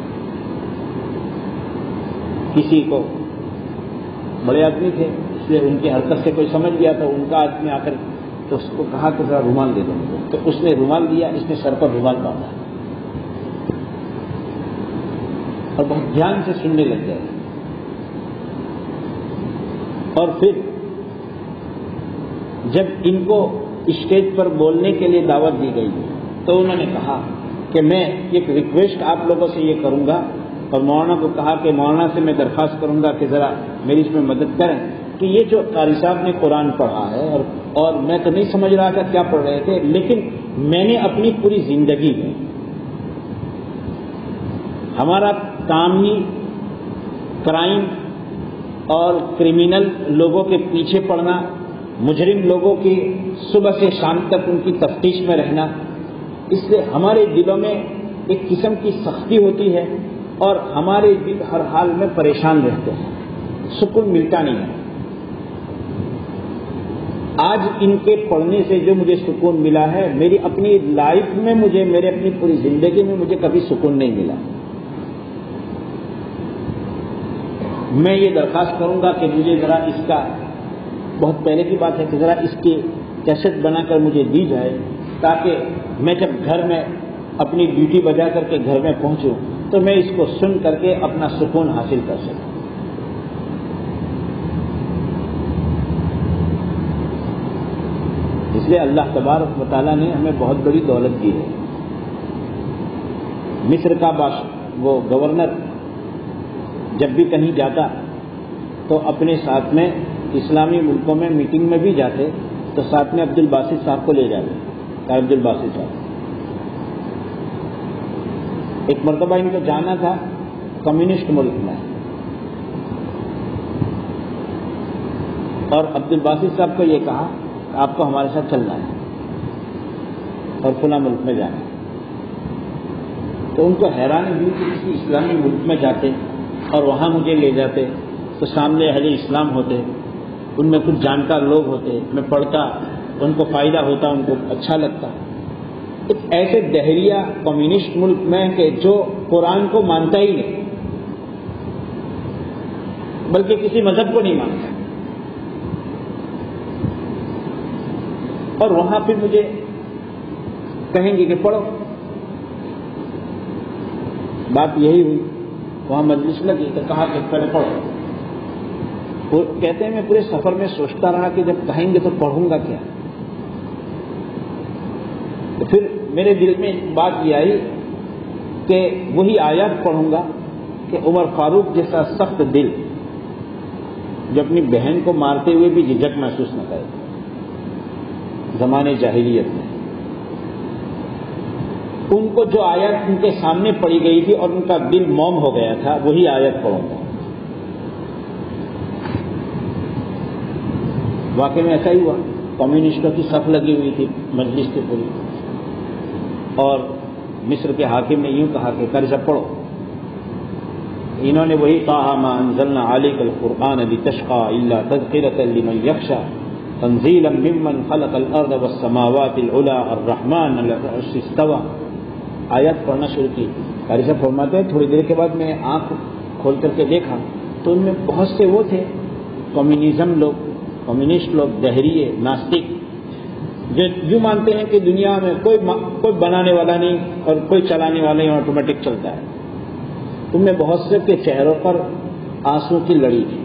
S1: کسی کو بڑے آدمی تھے اس لیے ان کی حرکت سے کوئی سمجھ گیا تو ان کا آدمی آ کر تو اس کو کہا کہ ذرا رومال دے دو. تو اس نے رومال دیا، اس نے سر پر رومال باندھا اور بہت دھیان سے سننے لگ گئے. اور پھر جب ان کو اسٹیج پر بولنے کے لیے دعوت دی گئی تو انہوں نے کہا کہ میں ایک ریکویسٹ آپ لوگوں سے یہ کروں گا، اور مولانا کو کہا کہ مولانا سے میں درخواست کروں گا کہ ذرا میری اس میں مدد کریں کہ یہ جو قاری صاحب نے قرآن پڑھا ہے اور میں تو نہیں سمجھ رہا تھا کیا پڑھ رہے تھے، لیکن میں نے اپنی پوری زندگی میں ہمارا کام ہی کرائم اور کرمینل لوگوں کے پیچھے پڑنا، مجرم لوگوں کی صبح سے شام تک ان کی تفتیش میں رہنا، اس سے ہمارے دلوں میں ایک قسم کی سختی ہوتی ہے اور ہمارے دل ہر حال میں پریشان رہتے ہیں، سکون ملتا نہیں ہے. آج ان کے پڑھنے سے جو مجھے سکون ملا ہے، میری اپنی لائف میں میرے اپنی پوری زندگی میں مجھے کبھی سکون نہیں ملا. میں یہ درخواست کروں گا کہ مجھے ذرا اس کا، بہت پہلے کی بات ہے کہ ذرا اس کی کیسٹ بنا کر مجھے دی جائے تاکہ میں جب گھر میں اپنی ڈیوٹی بجا کر کے گھر میں پہنچوں تو میں اس کو سن کر کے اپنا سکون حاصل کر سکوں. اس لیے اللہ تبارک و تعالیٰ نے ہمیں بہت بڑی دولت دی ہے. مصر کا وہ گورنر جب بھی کہیں جاتا تو اپنے ساتھ میں اسلامی ملکوں میں میٹنگ میں بھی جاتے تو ساتھ میں عبد الباسط صاحب کو لے جاتے. عبد الباسط صاحب ایک مرتبہ ان کو جانا تھا کمیونسٹ ملک میں، اور عبد الباسط صاحب کو یہ کہا کہ آپ کو ہمارے ساتھ چلنا ہے اور فلاں ملک میں جانا ہے. تو ان کو حیرانی ہوئی کہ کسی اسلامی ملک میں جاتے اور وہاں مجھے لے جاتے تو سامنے اہل اسلام ہوتے، ان میں کچھ جانکار لوگ ہوتے، میں پڑھتا، ان کو فائدہ ہوتا، ان کو اچھا لگتا. ایک ایسے دہریہ کمیونسٹ ملک میں کہ جو قرآن کو مانتا ہی نہیں، بلکہ کسی مذہب کو نہیں مانتا، اور وہاں پھر مجھے کہیں گے کہ پڑھو. بات یہی ہوئی، وہاں مجلس لگی تو کہا کہ پہلے پڑھو. وہ کہتے ہیں میں پورے سفر میں سوچتا رہا کہ جب کہیں گے تو پڑھوں گا کیا. تو پھر میرے دل میں بات یہ آئی کہ وہی آیات پڑھوں گا کہ عمر فاروق جیسا سخت دل جو اپنی بہن کو مارتے ہوئے بھی جھجک محسوس نہ کرے زمانے جاہلیت میں. ان کو جو آیت ان کے سامنے پڑھی گئی تھی اور ان کا دل موم ہو گیا تھا، وہی آیت پڑھوں گا. واقعی میں ایسا ہی ہوا. کمیونسٹوں کی صف لگی ہوئی تھی مجلس کے پوری، اور مصر کے حاکم نے یوں کہا کہ قاری صاحب پڑھو. انہوں نے وہی طٰہٰ مَا أَنزَلْنَا عَلَيْكَ الْقُرْآنَ لِتَشْقَىٰ إِلَّا تَذْكِرَةً لِمَن يَخْشَىٰ تَنزِيلًا مِّمَّنْ خَلَقَ الْأَرْضَ وَالسَّمَاوَاتِ الْعُلَىٰ الرَّحْمَٰنُ عَلَى الْعَرْشِ اسْتَوَىٰ. آیات پڑھنا شروع کی. قاری صاحب فرماتے ہیں تھوڑی دیر کے بعد میں آنکھ کھول کر کے دیکھا تو ان میں بہت سے وہ تھے کمیونسٹ لوگ دہریے ناستک جو یوں مانتے ہیں کہ دنیا میں کوئی بنانے والا نہیں اور کوئی چلانے والا نہیں، آٹومیٹک چلتا ہے. تم نے بہت سے کے چہروں پر آنسو کی لڑی تھی.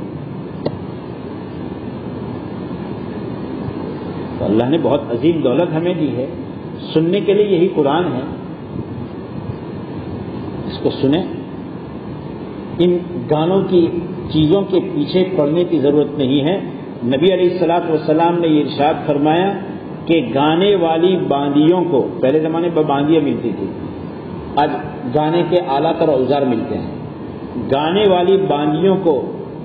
S1: تو اللہ نے بہت عظیم دولت ہمیں دی ہے، سننے کے لیے یہی قرآن ہے. اس کو سنیں. ان گانوں کی چیزوں کے پیچھے پڑنے کی ضرورت نہیں ہے. نبی علیہ الصلوۃ والسلام نے یہ ارشاد فرمایا کہ گانے والی باندیوں کو، پہلے زمانے میں باندیاں ملتی تھی، آج گانے کے آلات اور اوزار ملتے ہیں. گانے والی باندیوں کو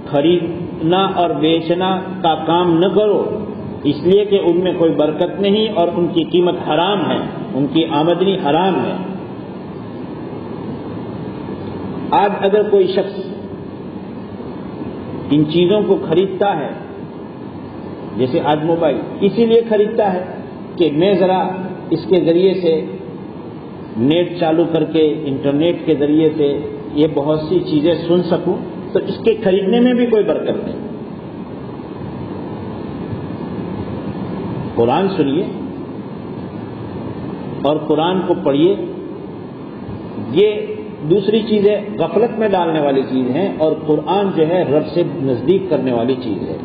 S1: خریدنا اور بیچنا کا کام نہ کرو، اس لیے کہ ان میں کوئی برکت نہیں اور ان کی قیمت حرام ہے، ان کی آمدنی حرام ہے. آج اگر کوئی شخص ان چیزوں کو خریدتا ہے، جیسے آج موبائل اسی لیے خریدتا ہے کہ میں ذرا اس کے ذریعے سے نیٹ چالو کر کے انٹرنیٹ کے ذریعے سے یہ بہت سی چیزیں سن سکوں، تو اس کے خریدنے میں بھی کوئی برکت نہیں. قرآن سنیے اور قرآن کو پڑھیے. یہ دوسری چیزیں غفلت میں ڈالنے والی چیز ہیں، اور قرآن جو ہے رب سے نزدیک کرنے والی چیز ہے.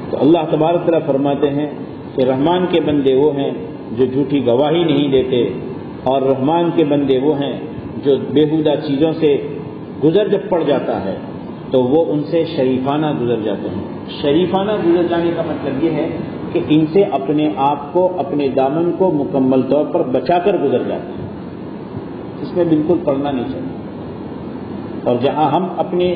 S1: تو اللہ تبارک تعالیٰ فرماتے ہیں کہ رحمان کے بندے وہ ہیں جو جھوٹی گواہی نہیں دیتے، اور رحمان کے بندے وہ ہیں جو بیہودہ چیزوں سے گزر جب پڑ جاتا ہے تو وہ ان سے شریفانہ گزر جاتے ہیں. شریفانہ گزر جانے کا مطلب یہ ہے کہ ان سے اپنے آپ کو، اپنے دامن کو مکمل طور پر بچا کر گزر جاتے ہیں. اس میں بالکل پڑنا نہیں چاہیے. اور جہاں ہم اپنے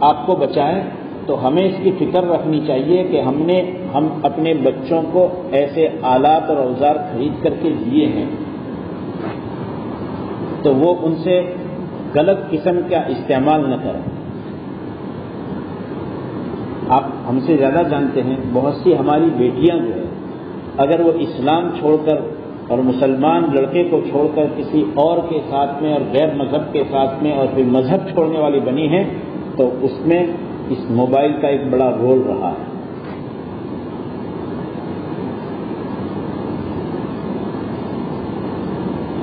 S1: آپ کو بچائیں تو ہمیں اس کی فکر رکھنی چاہیے کہ ہم اپنے بچوں کو ایسے آلات اور اوزار خرید کر کے دیے ہیں تو وہ ان سے غلط قسم کا استعمال نہ کریں. آپ ہم سے زیادہ جانتے ہیں، بہت سی ہماری بیٹیاں جو ہے اگر وہ اسلام چھوڑ کر اور مسلمان لڑکے کو چھوڑ کر کسی اور کے ساتھ میں اور غیر مذہب کے ساتھ میں اور پھر مذہب چھوڑنے والی بنی ہیں تو اس میں اس موبائل کا ایک بڑا رول رہا ہے.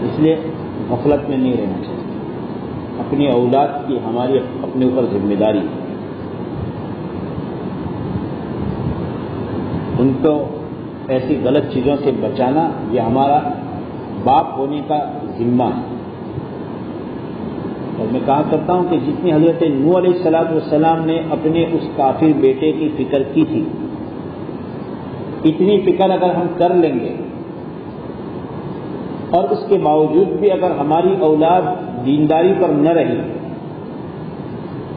S1: اس لیے غفلت میں نہیں رہنا چاہیے. اپنی اولاد کی ہماری اپنے اوپر ذمہ داری ہے. ان کو ایسی غلط چیزوں سے بچانا یہ ہمارا باپ ہونے کا ذمہ ہے. اور میں کہا کرتا ہوں کہ جتنی حضرت نوح علیہ السلام نے اپنے اس کافر بیٹے کی فکر کی تھی، اتنی فکر اگر ہم کر لیں گے اور اس کے باوجود بھی اگر ہماری اولاد دینداری پر نہ رہی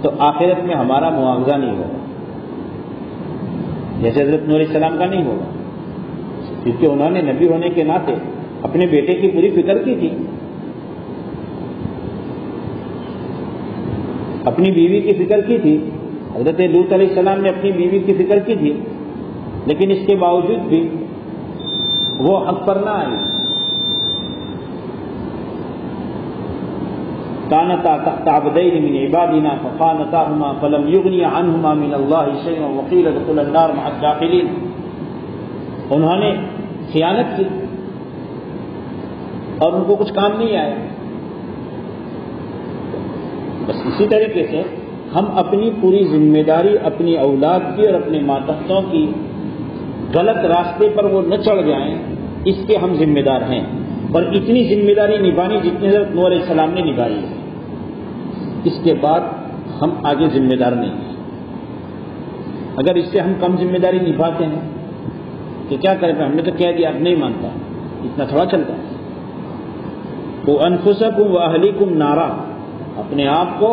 S1: تو آخرت میں ہمارا معاوضہ نہیں ہوگا، جیسے حضرت نوح علیہ السلام کا نہیں ہوگا، کیونکہ انہوں نے نبی ہونے کے ناطے اپنے بیٹے کی پوری فکر کی تھی. اپنی بیوی کی فکر کی تھی. حضرت لوط علیہ السلام نے اپنی بیوی کی فکر کی تھی، لیکن اس کے باوجود بھی وہ حق پر نہ آئی. كانتا تحت عبدين من عبادنا فخانتاهما فلم يغني عنهما من الله شيئا وقيل ادخلا النار مع الداخلين. انہوں نے خیانت کی اور ان کو کچھ کام نہیں آیا. بس اسی طریقے سے ہم اپنی پوری ذمہ داری اپنی اولاد کی اور اپنے ماتحتوں کی غلط راستے پر وہ نہ چڑھ جائیں، اس کے ہم ذمہ دار ہیں. اور اتنی ذمہ داری نبھانی جتنی حضرت نوح علیہ السلام نے نبھائی ہے. اس کے بعد ہم آگے ذمہ دار نہیں ہیں. اگر اس سے ہم کم ذمہ داری نبھاتے ہیں کہ کیا کریں، ہم نے تو کہہ دیا اب نہیں مانتا، اتنا تھوڑا چلتا ہے. وَأَنفُسَكُمْ وَأَهْلِكُمْ نَارًا، اپنے آپ کو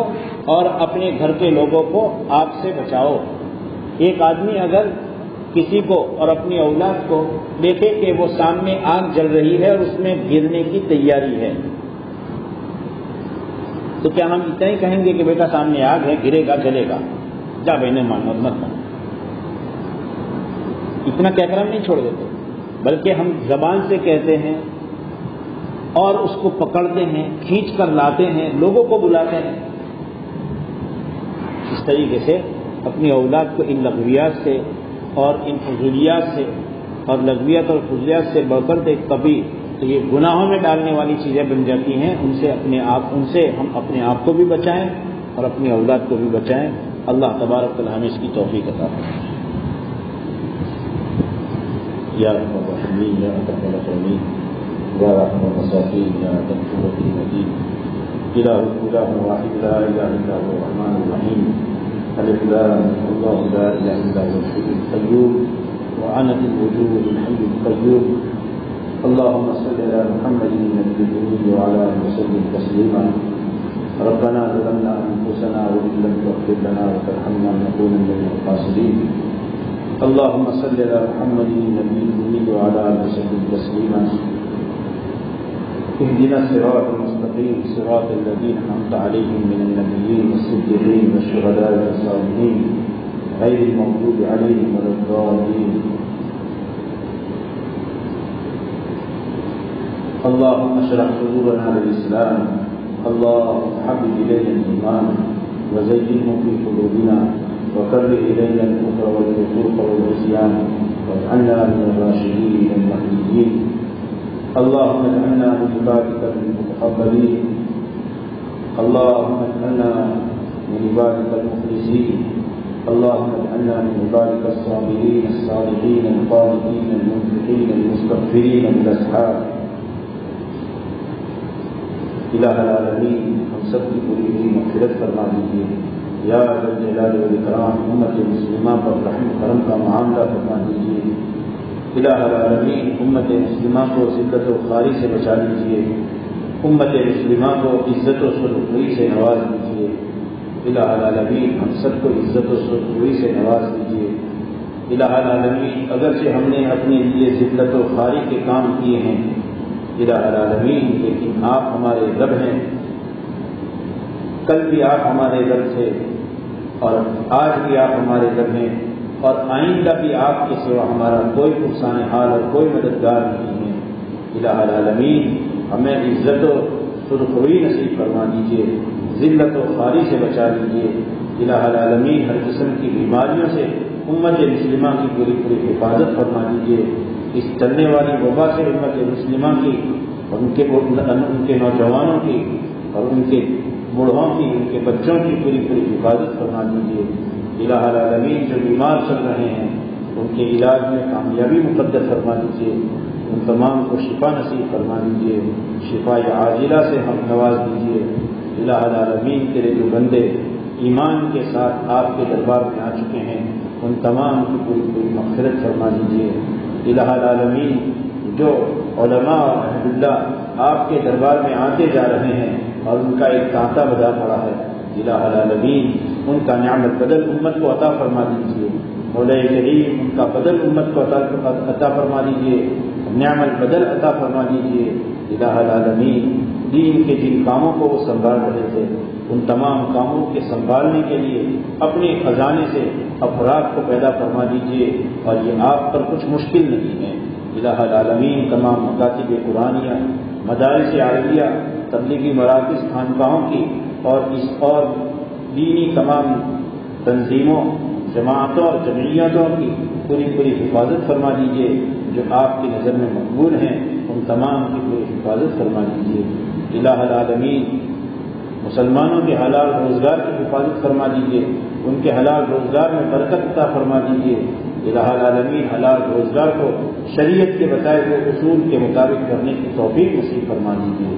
S1: اور اپنے گھر کے لوگوں کو آگ سے بچاؤ. ایک آدمی اگر کسی کو اور اپنی اولاد کو دیکھے کہ وہ سامنے آگ جل رہی ہے اور اس میں گرنے کی تیاری ہے تو کیا ہم اتنا ہی کہیں گے کہ بیٹا سامنے آگ ہے، گرے گا جلے گا، جا بہنے مانو مت مانو؟ اتنا کہہ کر ہم نہیں چھوڑ دیتے، بلکہ ہم زبان سے کہتے ہیں اور اس کو پکڑتے ہیں، کھینچ کر لاتے ہیں، لوگوں کو بلاتے ہیں. اس طریقے سے اپنی اولاد کو ان لغویات سے اور ان فضولیات سے اور لغویات اور فضولیات سے بڑھ کر دیکھ کبھی تو یہ گناہوں میں ڈالنے والی چیزیں بن جاتی ہیں، ان سے ہم اپنے آپ کو بھی بچائیں اور اپنی اولاد کو بھی بچائیں۔ اللہ تبارک و تعالی ہمیں اس کی توفیق عطا فرمائے۔ یا ارحم الراحمین یا ارحم الراحمین یا رحم المساکین یا تغفر المدین الہ واحد لا الہ الا هو الرحمن الرحیم الف لام اللہ لا الہ الا هو الحی القیوم وعنت الوجوه للحي القيوم اللهم صل على محمد النبي الأمي وعلى آله وسلم تسليما ربنا ظلمنا أنفسنا وإن لم تغفر لنا وترحمنا لنكونن من الخاسرين اللهم صل على محمد النبي الأمي وعلى آله وسلم تسليما اهدنا الصراط المستقيم صراط الذين أنعمت عليهم من النبيين والصديقين والشهداء والصالحين غير المغضوب عليهم ولا الضالين اللهم اشرح صدورنا للإسلام اللهم حبب إلينا الإيمان وزينه في قلوبنا وكره إلينا الكفر والفسوق والعصيان واجعلنا من الراشدين المهديين اللهم اجعلنا من عبادك المتقبلين اللهم اجعلنا من عبادك المخلصين اللهم اجعلنا من عبادك الصابرين الصالحين القانتين المنفقين المستغفرين بالأسحار الہ العالمین ہم سب کی پوری ہوئی مغفرت فرما دیجیے یا ذا الجلال والاکرام امت مسلمہ پر رحم کرم کا معاملہ فرما دیجیے الہ العالمین امت مسلمہ کو ذلت و خواری سے بچا لیجیے امت مسلمہ کو عزت و سرخروئی سے نواز دیجیے الہ العالمین ہم سب کو عزت و سرخروئی سے نواز دیجیے الہ العالمین اگرچہ ہم نے اپنے لیے ذلت و خواری کے کام کیے ہیں الہ العالمین لیکن آپ ہمارے رب ہیں، کل بھی آپ ہمارے رب تھے اور آج بھی آپ ہمارے رب ہیں اور آئندہ بھی آپ کے سوا ہمارا کوئی پرسان حال اور کوئی مددگار نہیں ہے۔ الہ العالمین ہمیں عزت و سرخروئی نصیب فرما دیجیے، ذلت و خواری سے بچا لیجیے الہ العالمین، ہر قسم کی بیماریوں سے امت مسلمہ کی پوری پوری حفاظت فرما دیجیے، اس چلنے والی وبا سے امت مسلمہ کی اور ان کے نوجوانوں کی اور ان کے بوڑھوں کی ان کے بچوں کی پوری پوری حفاظت فرما دیجیے الہ العالمین۔ جو بیمار چل رہے ہیں ان کے علاج میں کامیابی مقدر فرما دیجیے، ان تمام کو شفا نصیب فرما دیجیے، شفا عاجلہ سے ہم نواز دیجیے الہ العالمین۔ تیرے جو بندے ایمان کے ساتھ آپ کے دربار میں آ چکے ہیں ان تمام کی پوری پوری مغفرت فرما دیجیے الہ العالمین۔ جو علماء اور اہل اللہ آپ کے دربار میں آتے جا رہے ہیں اور ان کا ایک تانتا بجا پڑا ہے الہ العالمین، ان کا نعمت بدل امت کو عطا فرما دیجیے مولا کریم، ان کا بدل امت کو عطا فرما دیجیے، نعمت بدل عطا فرما دیجیے الہ العالمین۔ دین کے جن کاموں کو وہ سنبھال رہے تھے ان تمام کاموں کے سنبھالنے کے لیے اپنے خزانے سے افراد کو پیدا فرما دیجیے اور یہ آپ پر کچھ مشکل نہیں ہے الہ العالمین۔ تمام مکاتب قرآنیہ، مدارس عالمیہ، تبلیغی مراکز خانقاہوں کی اور دینی تمام تنظیموں، جماعتوں اور جمعیتوں کی پوری پوری حفاظت فرما دیجیے، جو آپ کی نظر میں مقبول ہیں ان تمام کی پوری حفاظت فرما دیجیے الہ العالمین۔ مسلمانوں کے حلال روزگار کی حفاظت فرما دیجیے، ان کے حلال روزگار میں برکت عطا فرما دیجیے الہ العالمین۔ حلال روزگار کو شریعت کے بتائے ہوئے اصول کے مطابق کرنے کی توفیق نصیب فرما دیجیے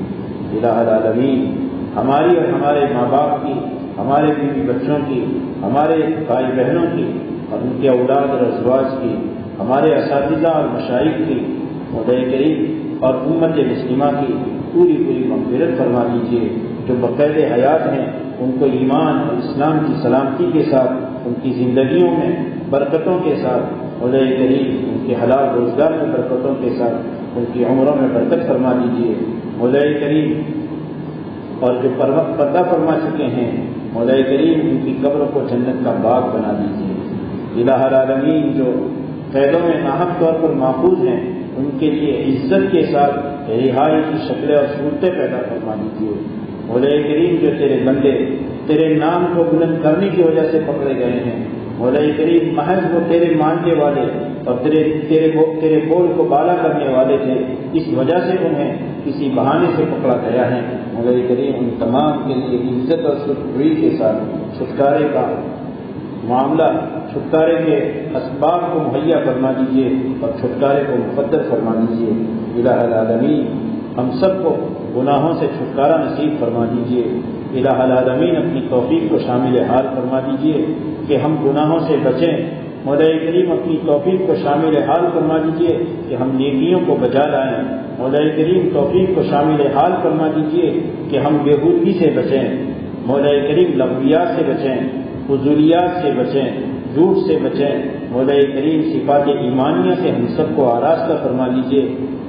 S1: الہ العالمین۔ ہماری اور ہمارے ماں باپ کی، ہمارے بیوی بچوں کی، ہمارے بھائی بہنوں کی اور ان کے اولاد اور ازواج کی، ہمارے اساتذہ اور مشائخ کی، مولا کریم اور امت مسلمہ کی پوری پوری مغفرت فرما دیجیے۔ جو بقید حیات ہیں ان کو ایمان اور اسلام کی سلامتی کے ساتھ ان کی زندگیوں میں برکتوں کے ساتھ مولا کریم ان کے حلال روزگار میں برکتوں کے ساتھ ان کی عمروں میں برکت فرما دیجیے مولا کریم۔ اور جو پردہ فرما چکے ہیں مولا کریم ان کی قبر کو جنت کا باغ بنا دیجیے الہ العالمین۔ جو قیدوں میں ناحق طور پر محفوظ ہیں ان کے لیے عزت کے ساتھ رہائی کی شکلیں اور صورتیں پیدا فرما دیجیے مولا کریم۔ جو تیرے بندے تیرے نام کو بلند کرنے کی وجہ سے پکڑے گئے ہیں۔ مولا کریم محض وہ تیرے ماننے والے اور تیرے بول کو بالا کرنے والے تھے، اس وجہ سے انہیں کسی بہانے سے پکڑا گیا ہے۔ مولا کریم ان تمام کے لیے عزت اور سرخری کے ساتھ چھٹکارے کا معاملہ، چھٹکارے کے اسباب کو مہیا فرما دیجیے اور چھٹکارے کو مقدر فرما دیجیے۔ الہ العالمین ہم سب کو گناہوں سے چھٹکارا نصیب فرما دیجیے۔ الہ العالمین اپنی توفیق کو شامل حال فرما دیجیے کہ ہم گناہوں سے بچیں۔ مولا کریم اپنی توفیق کو شامل حال فرما دیجیے کہ ہم نیکیوں کو بجا لائیں۔ مولا کریم توفیق کو شامل حال فرما دیجیے کہ ہم بےہودگی سے بچیں۔ مولا کریم لغویات سے بچیں، فضولیات سے بچیں، جھوٹ سے بچیں۔ مولا کریم صفات ایمانیہ سے ہم سب کو آراستہ فرما دیجیے۔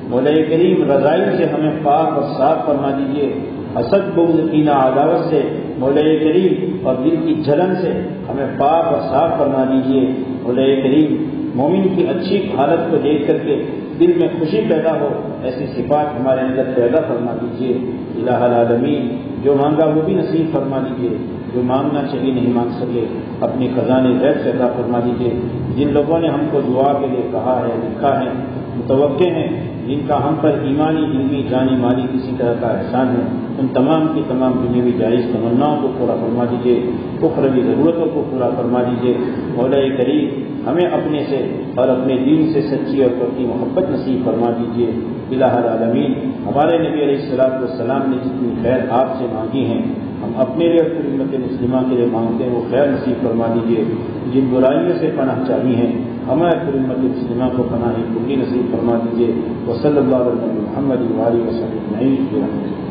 S1: مولا کریم رضائل سے ہمیں پاک اور صاف فرما دیجیے۔ حسد، بغض، کینہ، عداوت سے مولا کریم اور دل کی جلن سے ہمیں پاک اور صاف فرما دیجیے۔ مولا کریم مومن کی اچھی حالت کو دیکھ کر کے دل میں خوشی پیدا ہو، ایسی صفات ہمارے اندر پیدا فرما دیجیے۔ الہ العالمین جو مانگا وہ بھی نصیب فرما دیجیے، جو مانگنا چاہیے نہیں مانگ سکے اپنے خزانے غیب سے عطا فرما دیجیے۔ جن لوگوں نے ہم کو دعا کے لیے کہا ہے، لکھا ہے، متوقع ہیں، جن کا ہم پر ایمانی، علمی، جانی، مالی کسی طرح کا احسان ہے، ان تمام کی تمام دنیاوی جائز تمناؤں کو پورا فرما دیجیے، اخروی ضرورتوں کو پورا فرما دیجیے۔ مولا کریم ہمیں اپنے سے اور اپنے دین سے سچی اور پکی محبت نصیب فرما دیجیے۔ الہ العالمین ہمارے نبی علیہ السلام نے جتنی خیر آپ سے مانگی ہیں، ہم اپنے لیے اور پوری امت مسلمہ کے لیے مانگتے ہیں، وہ خیر نصیب فرما دیجیے۔ جن برائیوں سے پناہ چاہی ہیں ہمارے پوری امت مسلمہ کو پناہ کلی نصیب فرما دیجیے۔ وصلی اللہ علیہ محمد وآلہ وصحبہ اجمعین۔